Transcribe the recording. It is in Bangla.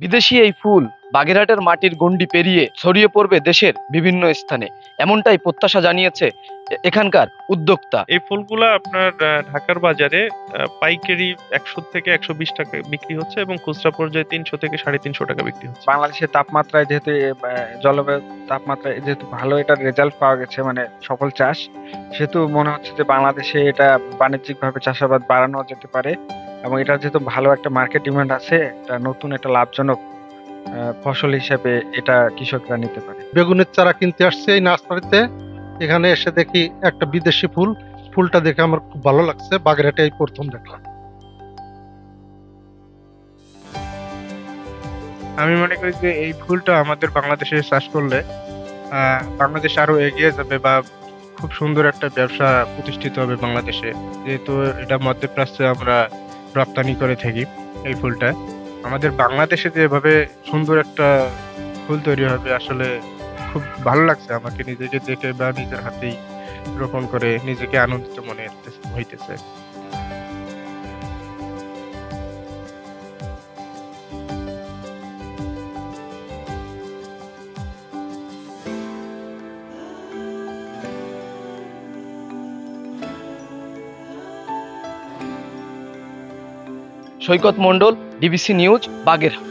বিদেশি এই ফুল বাগেরহাটের মাটির গণ্ডি পেরিয়ে ছড়িয়ে পড়বে দেশের বিভিন্ন স্থানে, এমনটাই প্রত্যাশা জানিয়েছে এখানকার উদ্যোক্তা। এই ফুলগুলা আপনার ঢাকার বাজারে পাইকারি ১০০ থেকে ১২০ টাকা বিক্রি হচ্ছে এবং খুচরা পর্যায়ে ৩০০ থেকে ৩৫০ টাকা বিক্রি হচ্ছে। বাংলাদেশের তাপমাত্রায় যেহেতু জলবায়ু তাপমাত্রায় যেহেতু ভালো এটার রেজাল্ট পাওয়া গেছে, মানে সফল চাষ, সেহেতু মনে হচ্ছে যে বাংলাদেশে এটা বাণিজ্যিকভাবে চাষাবাদ বাড়ানো যেতে পারে এবং এটার যেহেতু ভালো একটা মার্কেট ডিমান্ড আছে, এটা নতুন একটা লাভজনক ফসল হিসেবে এটা কৃষকরা নিতে পারে। বেগুনের চারা কিনতে আসছে এই নার্সারিতে, এখানে এসে দেখি একটা বিদেশি ফুল, ফুলটা দেখে আমার খুব ভালো লাগছে, বাগেরহাটে এই প্রথম দেখলাম। আমি মনে করি যে এই ফুলটা আমাদের বাংলাদেশে চাষ করলে বাংলাদেশ আরো এগিয়ে যাবে বা খুব সুন্দর একটা ব্যবসা প্রতিষ্ঠিত হবে বাংলাদেশে, যেহেতু এটা মধ্যপ্রাচ্যে আমরা রপ্তানি করে থাকি। এই ফুলটা আমাদের বাংলাদেশে যেভাবে সুন্দর একটা ফুল তৈরি হবে, আসলে খুব ভালো লাগছে আমাকে নিজেকে দেখে বা নিজের হাতেই রোপণ করে নিজেকে আনন্দিত মনে হইতেছে। সৈকত মণ্ডল, ডিবিসি নিউজ, বাগেরহাট।